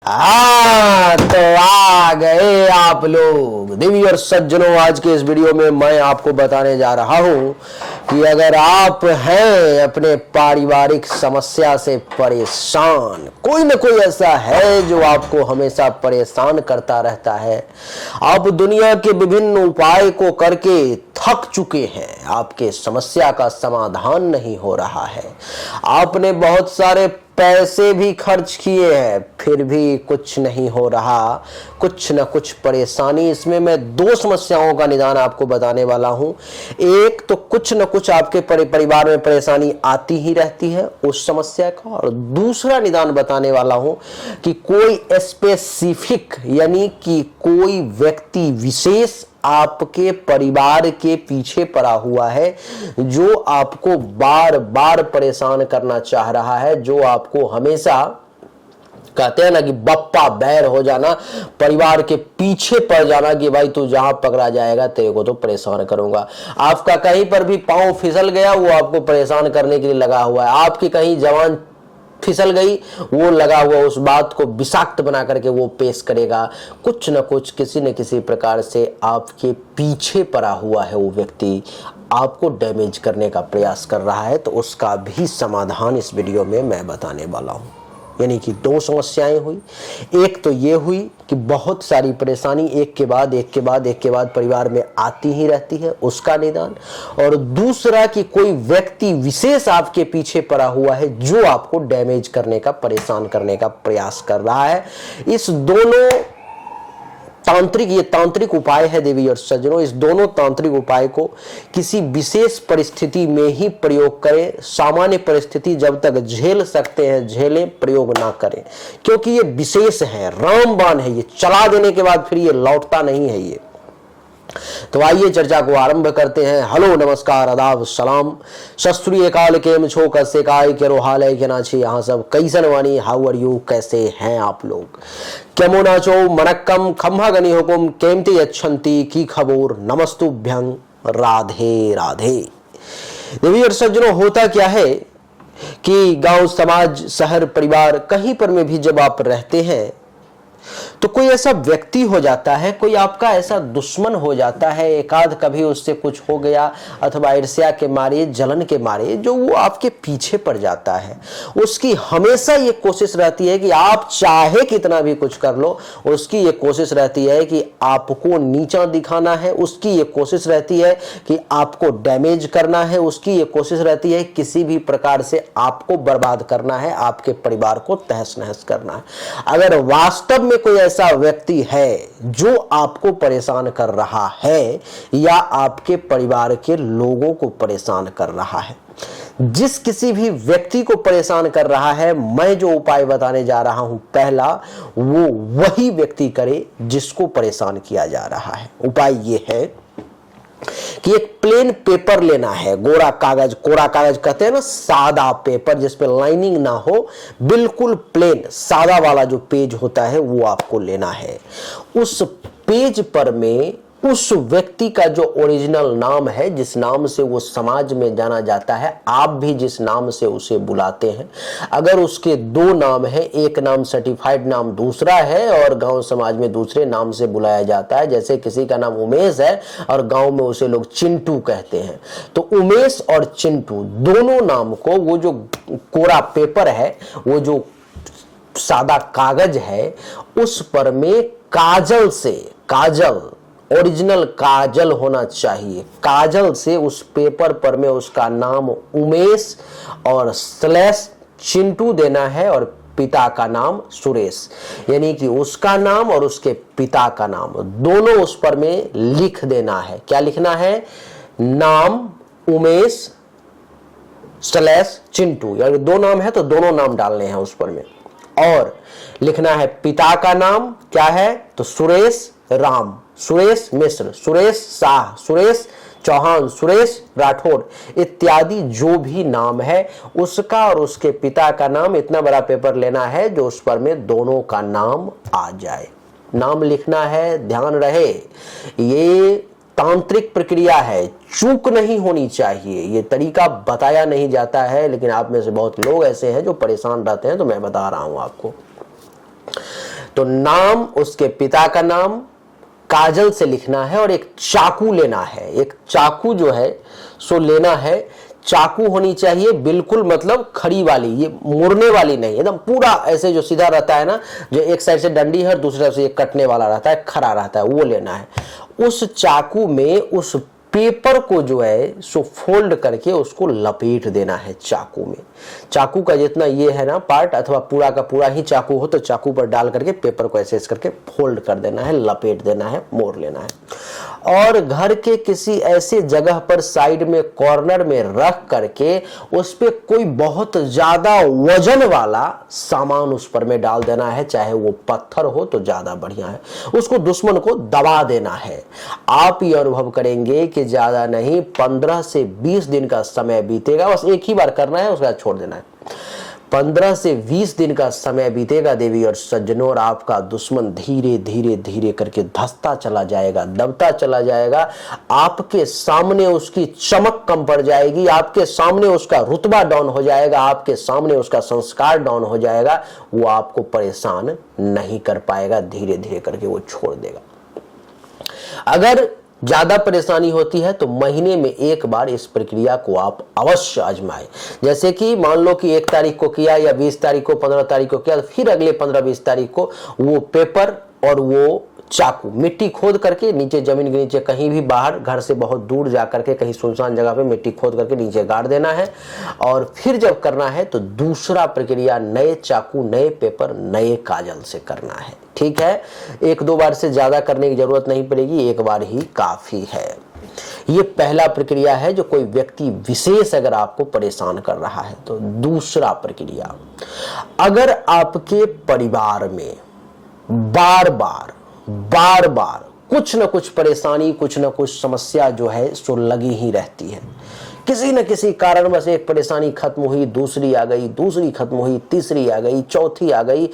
तो आ गए आप लोग देवी और सज्जनों। आज के इस वीडियो में मैं आपको बताने जा रहा हूं कि अगर आप हैं अपने पारिवारिक समस्या से परेशान, कोई ना कोई ऐसा है जो आपको हमेशा परेशान करता रहता है, आप दुनिया के विभिन्न उपाय को करके थक चुके हैं, आपके समस्या का समाधान नहीं हो रहा है, आपने बहुत सारे पैसे भी खर्च किए हैं फिर भी कुछ नहीं हो रहा, कुछ न कुछ परेशानी। इसमें मैं दो समस्याओं का निदान आपको बताने वाला हूं। एक तो कुछ न कुछ आपके परिवार में परेशानी आती ही रहती है उस समस्या का, और दूसरा निदान बताने वाला हूं कि कोई स्पेसिफिक यानी कि कोई व्यक्ति विशेष आपके परिवार के पीछे पड़ा हुआ है जो आपको बार बार परेशान करना चाह रहा है, जो आपको हमेशा कहते हैं ना कि बप्पा बैर हो जाना, परिवार के पीछे पड़ जाना कि भाई तू जहां पकड़ा जाएगा तेरे को तो परेशान करूंगा। आपका कहीं पर भी पांव फिसल गया वो आपको परेशान करने के लिए लगा हुआ है, आपकी कहीं जवान फिसल गई वो लगा हुआ उस बात को विषाक्त बना करके वो पेश करेगा। कुछ न कुछ किसी न किसी प्रकार से आपके पीछे पड़ा हुआ है वो व्यक्ति, आपको डैमेज करने का प्रयास कर रहा है। तो उसका भी समाधान इस वीडियो में मैं बताने वाला हूं। यानी कि दो समस्याएं हुई, एक तो ये हुई कि बहुत सारी परेशानी एक के बाद परिवार में आती ही रहती है उसका निदान, और दूसरा कि कोई व्यक्ति विशेष आपके पीछे पड़ा हुआ है जो आपको डैमेज करने का, परेशान करने का प्रयास कर रहा है। इस दोनों तांत्रिक उपाय है देवी और सज्जनों। इस दोनों तांत्रिक उपाय को किसी विशेष परिस्थिति में ही प्रयोग करें। सामान्य परिस्थिति जब तक झेल सकते हैं झेलें, प्रयोग ना करें, क्योंकि ये विशेष है, रामबाण है, ये चला देने के बाद फिर ये लौटता नहीं है ये। तो आइए चर्चा को आरंभ करते हैं। हेलो, नमस्कार, आदाब, सलाम, सत श्री अकाल, केम छो, कैसे काय, केरो हाल है, केना छी यहाँ सब, कैसन वानी, हाउ आर यू, कैसे हैं आप लोग, केमो नाचो, मनक्कम, खम्भा गनी हुकुम, केमती अच्छंती, की खबोर, नमस्तुभ्यं, राधे राधे। देवी और सज्जनों, होता क्या है कि गांव, समाज, शहर, परिवार, कहीं पर में भी जब आप रहते हैं तो कोई ऐसा व्यक्ति हो जाता है, कोई आपका ऐसा दुश्मन हो जाता है, एकाध कभी उससे कुछ हो गया अथवा ईर्ष्या के मारे, जलन के मारे, जो वो आपके पीछे पड़ जाता है। उसकी हमेशा ये कोशिश रहती है कि आप चाहे कितना भी कुछ कर लो, उसकी ये कोशिश रहती है कि आपको नीचा दिखाना है, उसकी ये कोशिश रहती है कि आपको डैमेज करना है, उसकी ये कोशिश रहती है किसी भी प्रकार से आपको बर्बाद करना है, आपके परिवार को तहस नहस करना है। अगर वास्तव में कोई ऐसा व्यक्ति है जो आपको परेशान कर रहा है या आपके परिवार के लोगों को परेशान कर रहा है, जिस किसी भी व्यक्ति को परेशान कर रहा है, मैं जो उपाय बताने जा रहा हूं पहला, वो वही व्यक्ति करे जिसको परेशान किया जा रहा है। उपाय ये है कि एक प्लेन पेपर लेना है, कोरा कागज कहते हैं ना, सादा पेपर जिस पे लाइनिंग ना हो, बिल्कुल प्लेन सादा वाला जो पेज होता है वो आपको लेना है। उस पेज पर में उस व्यक्ति का जो ओरिजिनल नाम है, जिस नाम से वो समाज में जाना जाता है, आप भी जिस नाम से उसे बुलाते हैं, अगर उसके दो नाम है, एक नाम सर्टिफाइड नाम दूसरा है और गांव समाज में दूसरे नाम से बुलाया जाता है, जैसे किसी का नाम उमेश है और गांव में उसे लोग चिंटू कहते हैं, तो उमेश और चिंटू दोनों नाम को वो जो कोरा पेपर है, वो जो सादा कागज है, उस पर में काजल ओरिजिनल काजल होना चाहिए, काजल से उस पेपर पर में उसका नाम उमेश और स्लैश चिंटू देना है और पिता का नाम सुरेश, यानी कि उसका नाम और उसके पिता का नाम दोनों उस पर में लिख देना है। क्या लिखना है? नाम उमेश स्लैश चिंटू, यानी दो नाम है तो दोनों नाम डालने हैं उस पर में, और लिखना है पिता का नाम क्या है तो सुरेश राम, सुरेश मिश्र, सुरेश शाह, सुरेश चौहान, सुरेश राठौड़ इत्यादि जो भी नाम है उसका और उसके पिता का नाम, इतना बड़ा पेपर लेना है जो उस पर में दोनों का नाम आ जाए। नाम लिखना है, ध्यान रहे ये तांत्रिक प्रक्रिया है, चूक नहीं होनी चाहिए। ये तरीका बताया नहीं जाता है, लेकिन आप में से बहुत लोग ऐसे हैं जो परेशान रहते हैं, तो मैं बता रहा हूं आपको। तो नाम, उसके पिता का नाम काजल से लिखना है और एक चाकू लेना है। एक चाकू जो है सो लेना है। चाकू होनी चाहिए बिल्कुल मतलब खड़ी वाली, ये मुड़ने वाली नहीं, एकदम पूरा ऐसे जो सीधा रहता है ना, जो एक साइड से डंडी है और दूसरी तरफ से ये कटने वाला रहता है, खड़ा रहता है, वो लेना है। उस चाकू में उस पेपर को जो है सो फोल्ड करके उसको लपेट देना है चाकू में। चाकू का जितना ये है ना पार्ट, अथवा पूरा का पूरा ही चाकू हो तो चाकू पर डाल करके पेपर को ऐसे करके फोल्ड कर देना है, लपेट देना है, मोड़ लेना है। और घर के किसी ऐसे जगह पर साइड में कॉर्नर में रख करके उस पे कोई बहुत ज्यादा वजन वाला सामान उस पर में डाल देना है, चाहे वो पत्थर हो तो ज्यादा बढ़िया है। उसको दुश्मन को दबा देना है। आप ये अनुभव करेंगे कि ज्यादा नहीं 15 से 20 दिन का समय बीतेगा, बस एक ही बार करना है, उसके बाद छोड़ देना है। 15 से 20 दिन का समय बीतेगा देवी और सज्जनों, और आपका दुश्मन धीरे धीरे धीरे करके धंसता चला जाएगा, दबता चला जाएगा। आपके सामने उसकी चमक कम पड़ जाएगी, आपके सामने उसका रुतबा डाउन हो जाएगा, आपके सामने उसका संस्कार डाउन हो जाएगा। वो आपको परेशान नहीं कर पाएगा, धीरे धीरे करके वो छोड़ देगा। अगर ज्यादा परेशानी होती है तो महीने में एक बार इस प्रक्रिया को आप अवश्य आजमाएं। जैसे कि मान लो कि 1 तारीख को किया या 20 तारीख को, 15 तारीख को किया, तो फिर अगले 15-20 तारीख को वो पेपर और वो चाकू मिट्टी खोद करके नीचे, जमीन के नीचे कहीं भी बाहर, घर से बहुत दूर जा करके कहीं सुनसान जगह पे मिट्टी खोद करके नीचे गाड़ देना है। और फिर जब करना है तो दूसरा प्रक्रिया नए चाकू, नए पेपर, नए काजल से करना है। ठीक है, 1-2 बार से ज्यादा करने की जरूरत नहीं पड़ेगी, एक बार ही काफी है। ये पहला प्रक्रिया है जो कोई व्यक्ति विशेष अगर आपको परेशान कर रहा है। तो दूसरा प्रक्रिया, अगर आपके परिवार में बार बार कुछ न कुछ परेशानी, कुछ न कुछ समस्या जो है सो लगी ही रहती है, किसी न किसी कारणवश एक परेशानी खत्म हुई, दूसरी आ गई, दूसरी खत्म हुई, तीसरी आ गई, चौथी आ गई।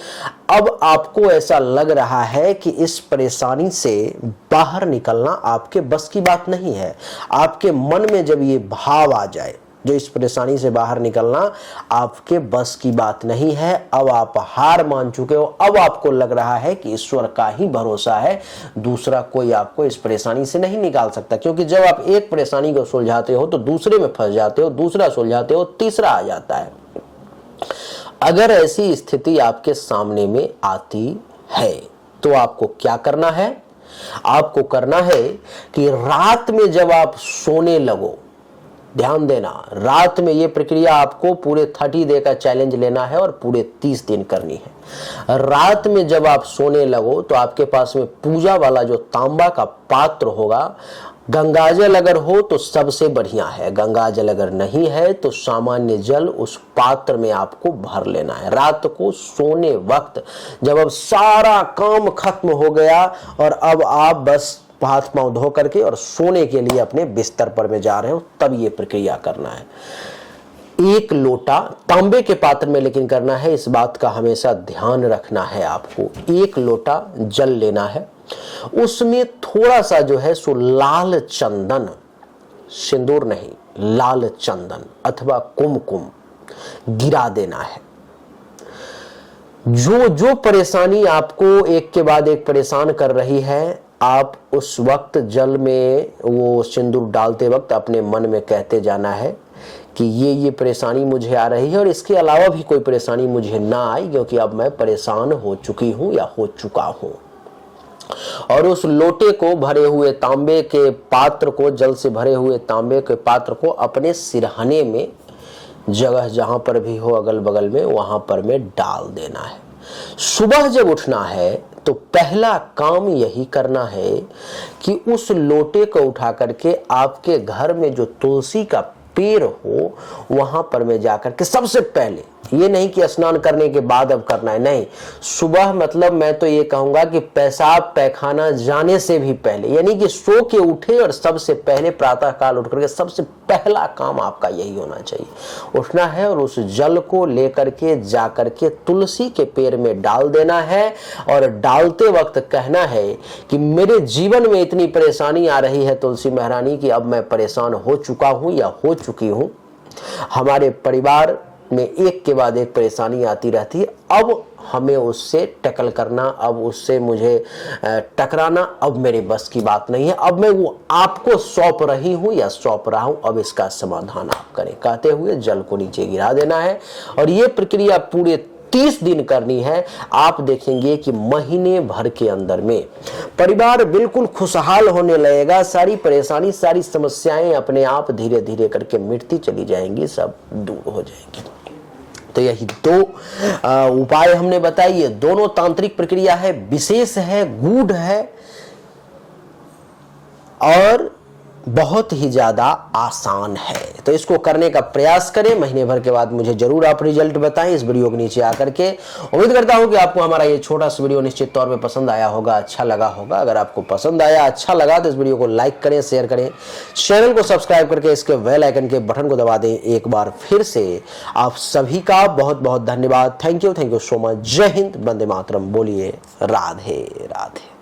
अब आपको ऐसा लग रहा है कि इस परेशानी से बाहर निकलना आपके बस की बात नहीं है। आपके मन में जब ये भाव आ जाए, जो इस परेशानी से बाहर निकलना आपके बस की बात नहीं है, अब आप हार मान चुके हो, अब आपको लग रहा है कि ईश्वर का ही भरोसा है, दूसरा कोई आपको इस परेशानी से नहीं निकाल सकता। क्योंकि जब आप एक परेशानी को सुलझाते हो तो दूसरे में फंस जाते हो, दूसरा सुलझाते हो, तीसरा आ जाता है। अगर ऐसी स्थिति आपके सामने में आती है तो आपको क्या करना है? आपको करना है कि रात में जब आप सोने लगो, ध्यान देना, रात में ये प्रक्रिया आपको पूरे 30 डे का चैलेंज लेना है और पूरे 30 दिन करनी है। रात में जब आप सोने लगो तो आपके पास में पूजा वाला जो तांबा का पात्र होगा, गंगाजल अगर हो तो सबसे बढ़िया है, गंगाजल अगर नहीं है तो सामान्य जल उस पात्र में आपको भर लेना है। रात को सोने वक्त जब अब सारा काम खत्म हो गया और अब आप बस हाथ पांव धो करके और सोने के लिए अपने बिस्तर पर में जा रहे हो, तब ये प्रक्रिया करना है। 1 लोटा तांबे के पात्र में लेकिन करना है, इस बात का हमेशा ध्यान रखना है आपको। 1 लोटा जल लेना है, उसमें थोड़ा सा जो है सो लाल चंदन, सिंदूर नहीं, लाल चंदन अथवा कुमकुम गिरा देना है। जो परेशानी आपको एक के बाद एक परेशान कर रही है, आप उस वक्त जल में वो सिंदूर डालते वक्त अपने मन में कहते जाना है कि ये परेशानी मुझे आ रही है और इसके अलावा भी कोई परेशानी मुझे ना आए, क्योंकि अब मैं परेशान हो चुकी हूं या हो चुका हूं। और उस लोटे को, भरे हुए तांबे के पात्र को, जल से भरे हुए तांबे के पात्र को अपने सिरहाने में, जगह जहां पर भी हो अगल बगल में, वहां पर में डाल देना है। सुबह जब उठना है तो पहला काम यही करना है कि उस लोटे को उठा करके आपके घर में जो तुलसी का पेड़ हो वहां पर में जाकर के सबसे पहले, ये नहीं कि स्नान करने के बाद अब करना है, नहीं, सुबह मतलब मैं तो ये कहूंगा कि पेशाब पैखाना जाने से भी पहले, यानी कि सो के उठे और सबसे पहले प्रातः काल उठ करके सबसे पहला काम आपका यही होना चाहिए। उठना है और उस जल को लेकर के जाकर के तुलसी के पेड़ में डाल देना है और डालते वक्त कहना है कि मेरे जीवन में इतनी परेशानी आ रही है तुलसी महारानी कि अब मैं परेशान हो चुका हूं या हो चुकी हूं। हमारे परिवार में एक के बाद एक परेशानी आती रहती है। अब हमें उससे टैकल करना, अब उससे मुझे टकराना अब मेरे बस की बात नहीं है। अब मैं वो आपको सौंप रही हूं या सौंप रहा हूं, अब इसका समाधान आप करें, कहते हुए जल को नीचे गिरा देना है। और ये प्रक्रिया पूरे 30 दिन करनी है। आप देखेंगे कि महीने भर के अंदर में परिवार बिल्कुल खुशहाल होने लगेगा। सारी परेशानी, सारी समस्याएं अपने आप धीरे धीरे करके मिटती चली जाएंगी, सब दूर हो जाएंगी। तो यही दो उपाय हमने बताए। ये दोनों तांत्रिक प्रक्रिया है, विशेष है, गूढ़ है और बहुत ही ज्यादा आसान है। तो इसको करने का प्रयास करें। महीने भर के बाद मुझे जरूर आप रिजल्ट बताएं इस वीडियो के नीचे आकर के। उम्मीद करता हूं कि आपको हमारा ये छोटा सा वीडियो निश्चित तौर पे पसंद आया होगा, अच्छा लगा होगा। अगर आपको पसंद आया, अच्छा लगा तो इस वीडियो को लाइक करें, शेयर करें, चैनल को सब्सक्राइब करके इसके बेल आइकन के बटन को दबा दें। एक बार फिर से आप सभी का बहुत बहुत धन्यवाद। Thank you so much. जय हिंद, वंदे मातरम। बोलिए राधे राधे।